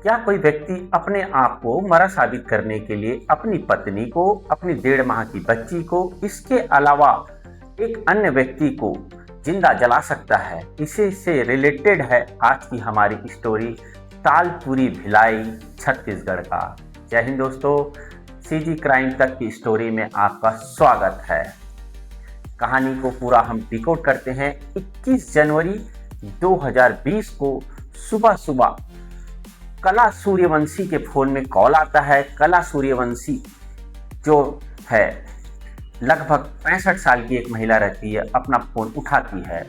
क्या कोई व्यक्ति अपने आप को मरा साबित करने के लिए अपनी पत्नी को, अपनी 1.5 माह की बच्ची को, इसके अलावा एक अन्य व्यक्ति को जिंदा जला सकता है? इसी से रिलेटेड है आज की हमारी स्टोरी, तालपुरी भिलाई छत्तीसगढ़ का। जय हिंद दोस्तों, सीजी क्राइम तक की स्टोरी में आपका स्वागत है। कहानी को पूरा हम डिकोड करते हैं। 21 जनवरी 2020 को सुबह सुबह कला सूर्यवंशी के फोन में कॉल आता है। कला सूर्यवंशी जो है लगभग 65 साल की एक महिला रहती है, अपना फोन उठाती है।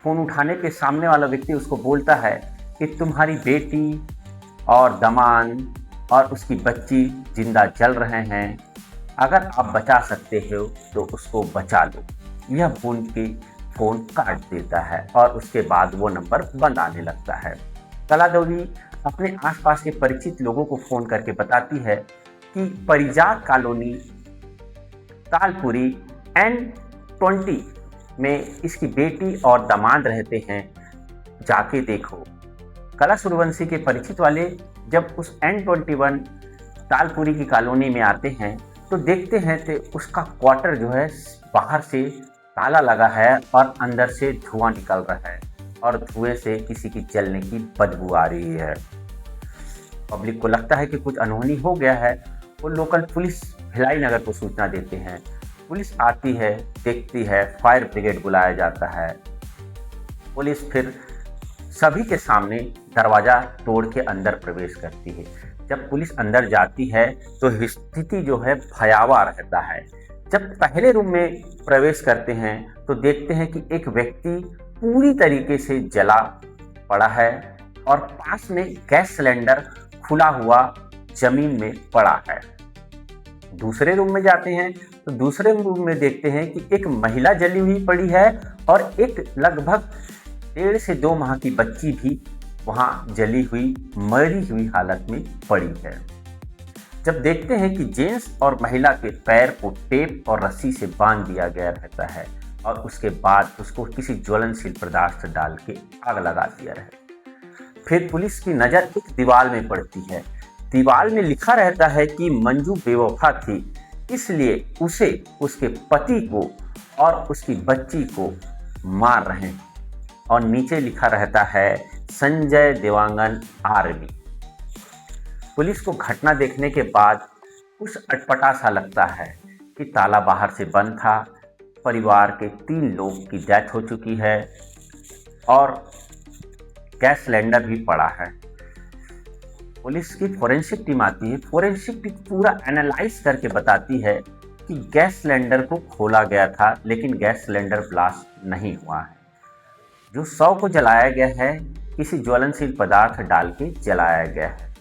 फोन उठाने के सामने वाला व्यक्ति उसको बोलता है कि तुम्हारी बेटी और दमान और उसकी बच्ची जिंदा जल रहे हैं, अगर आप बचा सकते हो तो उसको बचा लो। यह बोल के फोन काट देता है और उसके बाद वो नंबर बंद आने लगता है। कला देवी अपने आसपास के परिचित लोगों को फोन करके बताती है कि परिजात कॉलोनी तालपुरी N20 में इसकी बेटी और दामाद रहते हैं, जाके देखो। कला सूर्यवंशी के परिचित वाले जब उस N21 तालपुरी की कॉलोनी में आते हैं तो देखते हैं कि उसका क्वार्टर जो है बाहर से ताला लगा है और अंदर से धुआं निकल रहा है और धुएं से किसी की जलने की बदबू आ रही है। पब्लिक को लगता है कि कुछ अनहोनी हो गया है। वो लोकल पुलिस भिलाई नगर को सूचना देते हैं। पुलिस आती है, देखती है, फायर ब्रिगेड बुलाया जाता है। पुलिस फिर सभी के सामने दरवाज़ा तोड़ के अंदर प्रवेश करती है। जब पुलिस अंदर जाती है तो स्थिति जो है भयावह रहता है। जब पहले रूम में प्रवेश करते हैं तो देखते हैं कि एक व्यक्ति पूरी तरीके से जला पड़ा है और पास में गैस सिलेंडर खुला हुआ जमीन में पड़ा है। दूसरे रूम में जाते हैं तो दूसरे रूम में देखते हैं कि एक महिला जली हुई पड़ी है और एक लगभग 1.5 से 2 माह की बच्ची भी वहां जली हुई मरी हुई हालत में पड़ी है। जब देखते हैं कि जेंट्स और महिला के पैर को टेप और रस्सी से बांध दिया गया रहता है और उसके बाद उसको किसी ज्वलनशील पदार्थ डाल के आग लगा दिया रहता है। फिर पुलिस की नज़र एक दीवार में पड़ती है। दीवार में लिखा रहता है कि मंजू बेवफा थी, इसलिए उसे उसके पति को और उसकी बच्ची को मार रहे हैं। और नीचे लिखा रहता है संजय देवांगन आर्मी। पुलिस को घटना देखने के बाद कुछ अटपटा सा लगता है कि ताला बाहर से बंद था, परिवार के 3 लोग की डेथ हो चुकी है और गैस सिलेंडर भी पड़ा है। पुलिस की फोरेंसिक टीम आती है। फोरेंसिक टीम पूरा एनालाइज करके बताती है कि गैस सिलेंडर को खोला गया था लेकिन गैस सिलेंडर ब्लास्ट नहीं हुआ है। जो शव को जलाया गया है किसी ज्वलनशील पदार्थ डाल के जलाया गया है।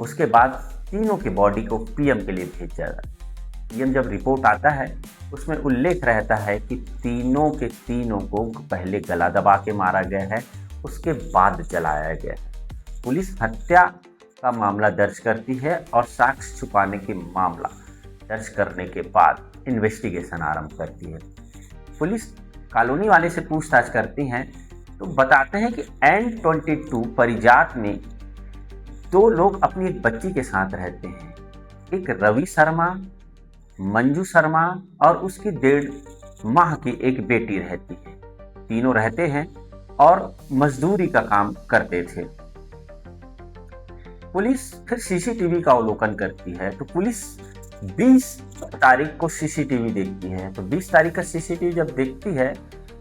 उसके बाद तीनों की बॉडी को पीएम के लिए भेजा जाता है। पीएम जब रिपोर्ट आता है उसमें उल्लेख रहता है कि तीनों के तीनों को पहले गला दबा के मारा गया है, उसके बाद जलाया गया है। पुलिस हत्या का मामला दर्ज करती है और साक्ष्य छुपाने के मामला दर्ज करने के बाद इन्वेस्टिगेशन आरंभ करती है। पुलिस कॉलोनी वाले से पूछताछ करती हैं तो बताते हैं कि N22 परिजात में 2 लोग अपनी एक बच्ची के साथ रहते हैं। एक रवि शर्मा, मंजू शर्मा और उसकी 1.5 माह की एक बेटी रहती है। तीनों रहते हैं और मजदूरी का काम करते थे। पुलिस फिर सीसीटीवी का अवलोकन करती है तो पुलिस 20 तारीख को सीसीटीवी देखती है। तो 20 तारीख का सीसीटीवी जब देखती है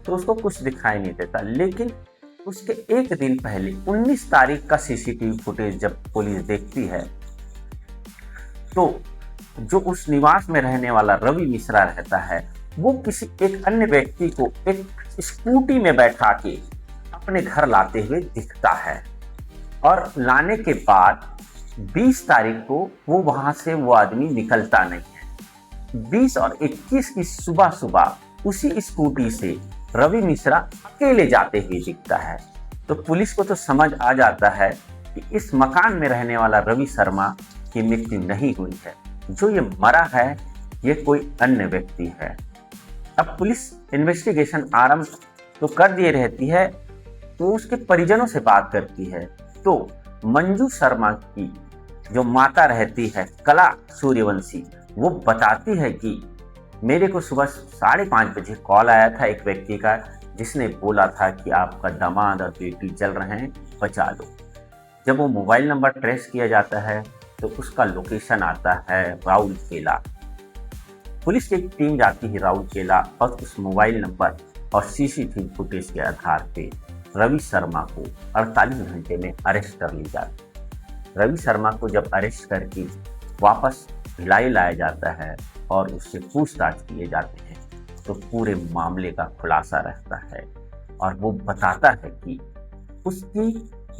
तो उसको कुछ दिखाई नहीं देता, लेकिन उसके एक दिन पहले 19 तारीख का सीसीटीवी फुटेज जब पुलिस देखती है तो जो उस निवास में रहने वाला रवि मिश्रा रहता है वो किसी एक अन्य व्यक्ति को एक स्कूटी में बैठा के अपने घर लाते हुए दिखता है और लाने के बाद 20 तारीख को वो वहां से वो आदमी निकलता नहीं है। 20 और 21 की सुबह सुबह उसी स्कूटी से रवि मिश्रा अकेले जाते हुए दिखता है। तो पुलिस को तो समझ आ जाता है कि इस मकान में रहने वाला रवि शर्मा की मृत्यु नहीं हुई है, जो ये मरा है ये कोई अन्य व्यक्ति है। अब पुलिस इन्वेस्टिगेशन आरंभ तो कर दिए रहती है तो उसके परिजनों से बात करती है तो मंजू शर्मा की जो माता रहती है कला सूर्यवंशी, वो बताती है कि मेरे को सुबह 5:30 बजे कॉल आया था एक व्यक्ति का, जिसने बोला था कि आपका दामाद और बेटी जल रहे हैं, बचा लो। जब वो मोबाइल नंबर ट्रेस किया जाता है तो उसका लोकेशन आता है राउरकेला। पुलिस की एक टीम जाती है राउरकेला और उस मोबाइल नंबर और सीसीटीवी फुटेज के आधार पे रवि शर्मा को 48 घंटे में अरेस्ट कर ली जाती है। रवि शर्मा को जब अरेस्ट करके वापस भिलाई लाया जाता है और उससे पूछताछ किए जाते हैं तो पूरे मामले का खुलासा रहता है और वो बताता है कि उसकी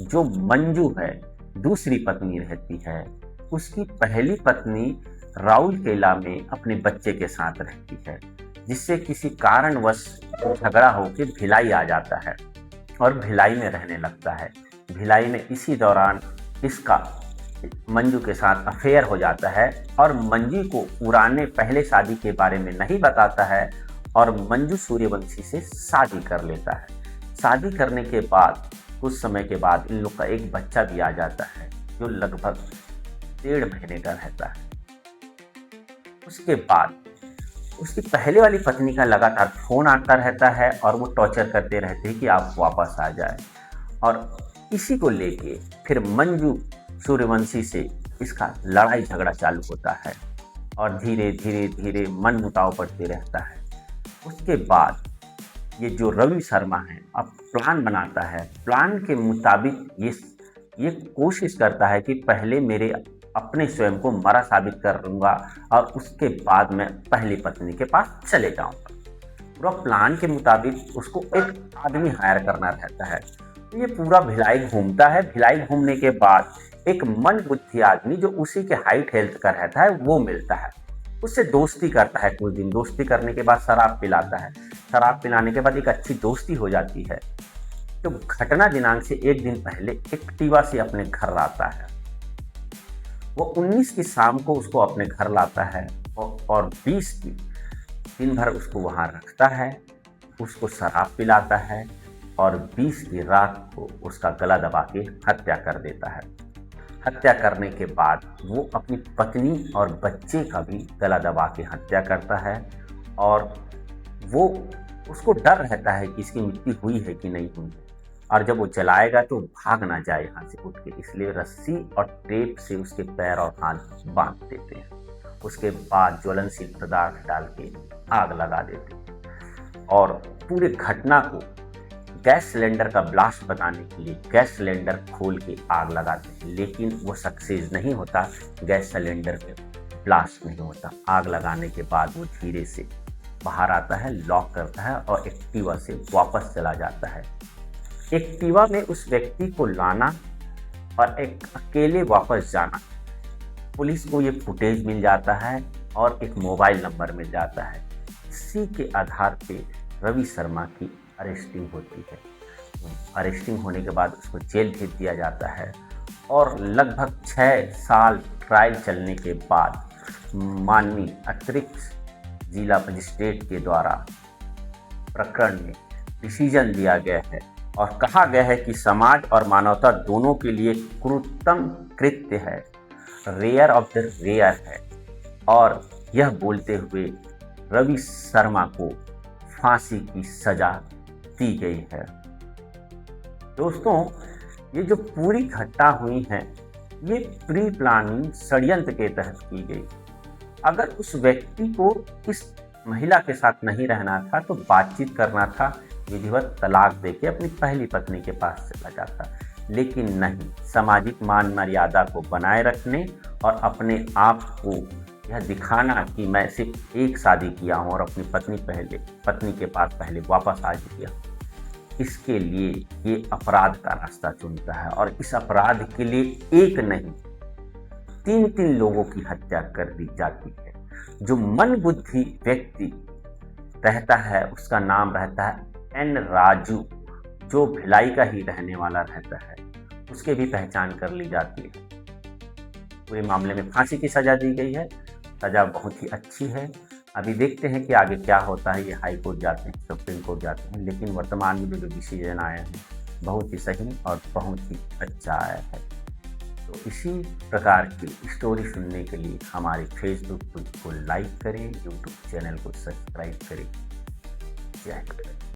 जो मंजू है, दूसरी पत्नी रहती है, उसकी पहली पत्नी राउरकेला में अपने बच्चे के साथ रहती है, जिससे किसी कारणवश झगड़ा होकर भिलाई आ जाता है और भिलाई में रहने लगता है। भिलाई में इसी दौरान इसका मंजू के साथ अफेयर हो जाता है और मंजू को पुराने पहले शादी के बारे में नहीं बताता है और मंजू सूर्यवंशी से शादी कर लेता है। शादी करने के बाद कुछ समय के बाद इन लोग का एक बच्चा भी आ जाता है जो लगभग 1.5 महीने का रहता है। उसके बाद उसकी पहले वाली पत्नी का लगातार फोन आता रहता है और वो टॉर्चर करते रहते हैं कि आप वापस आ जाए, और इसी को लेके फिर मंजू सूर्यवंशी से इसका लड़ाई झगड़ा चालू होता है और धीरे धीरे धीरे मनमुटाव बढ़ते रहता है। उसके बाद ये जो रवि शर्मा है अब प्लान बनाता है। प्लान के मुताबिक ये कोशिश करता है कि पहले मेरे अपने स्वयं को मरा साबित कर लूँगा और उसके बाद मैं पहली पत्नी के पास चले जाऊँगा। पूरा प्लान के मुताबिक उसको एक आदमी हायर करना रहता है। तो ये पूरा भिलाई घूमता है। भिलाई घूमने के बाद एक मंदबुद्धि आदमी जो उसी के हाइट हेल्थ का रहता है वो मिलता है, उससे दोस्ती करता है। कुछ दिन दोस्ती करने के बाद शराब पिलाता है। शराब पिलाने के बाद एक अच्छी दोस्ती हो जाती है। तो घटना दिनांक से एक दिन पहले एक्टिवा से अपने घर लाता है। वो 19 की शाम को उसको अपने घर लाता है और 20 की दिन भर उसको वहाँ रखता है, उसको शराब पिलाता है और 20 की रात को उसका गला दबा के हत्या कर देता है। हत्या करने के बाद वो अपनी पत्नी और बच्चे का भी गला दबा के हत्या करता है और वो उसको डर रहता है कि इसकी मृत्यु हुई है कि नहीं हुई, और जब वो जलाएगा तो भाग ना जाए यहाँ से उठ के, इसलिए रस्सी और टेप से उसके पैर और हाथ बांध देते हैं। उसके बाद ज्वलनशील पदार्थ डाल के आग लगा देते हैं और पूरे घटना को गैस सिलेंडर का ब्लास्ट बताने के लिए गैस सिलेंडर खोल के आग लगाते हैं, लेकिन वो सक्सेस नहीं होता। गैस सिलेंडर पे ब्लास्ट नहीं होता। आग लगाने के बाद वो धीरे से बाहर आता है, लॉक करता है और एक्टिवा से वापस चला जाता है। एक्टिवा में उस व्यक्ति को लाना और एक अकेले वापस जाना, पुलिस को ये फुटेज मिल जाता है और एक मोबाइल नंबर मिल जाता है। इसी के आधार पे रवि शर्मा की अरेस्टिंग होती है। अरेस्टिंग होने के बाद उसको जेल भेज दिया जाता है और लगभग 6 साल ट्रायल चलने के बाद माननीय अतिरिक्त जिला मजिस्ट्रेट के द्वारा प्रकरण में डिसीजन दिया गया है और कहा गया है कि समाज और मानवता दोनों के लिए क्रूरतम कृत्य है, रेयर ऑफ द रेयर है, और यह बोलते हुए रवि शर्मा को फांसी की सजा दी गई है। दोस्तों, ये जो पूरी घटना हुई है ये प्री प्लानिंग षड्यंत्र के तहत की गई। अगर उस व्यक्ति को इस महिला के साथ नहीं रहना था तो बातचीत करना था, विधिवत तलाक देके अपनी पहली पत्नी के पास चला जाता, लेकिन नहीं, सामाजिक मान मर्यादा को बनाए रखने और अपने आप को यह दिखाना कि मैं सिर्फ एक शादी किया हूँ और अपनी पत्नी के पास पहले वापस आ गया, इसके लिए ये अपराध का रास्ता चुनता है और इस अपराध के लिए एक नहीं 3 लोगों की हत्या कर दी जाती है। जो मनबुद्धि व्यक्ति रहता है उसका नाम रहता है एन राजू, जो भिलाई का ही रहने वाला रहता है, उसके भी पहचान कर ली जाती है। पूरे मामले में फांसी की सजा दी गई है। सजा बहुत ही अच्छी है। अभी देखते हैं कि आगे क्या होता है। ये हाई कोर्ट जाते हैं, सुप्रीम कोर्ट जाते हैं, लेकिन वर्तमान में जो डिसीजन आया है बहुत ही सही और बहुत ही अच्छा आया है। तो इसी प्रकार की स्टोरी सुनने के लिए हमारे फेसबुक पेज को लाइक करें, यूट्यूब चैनल को सब्सक्राइब करें। जय हिंद।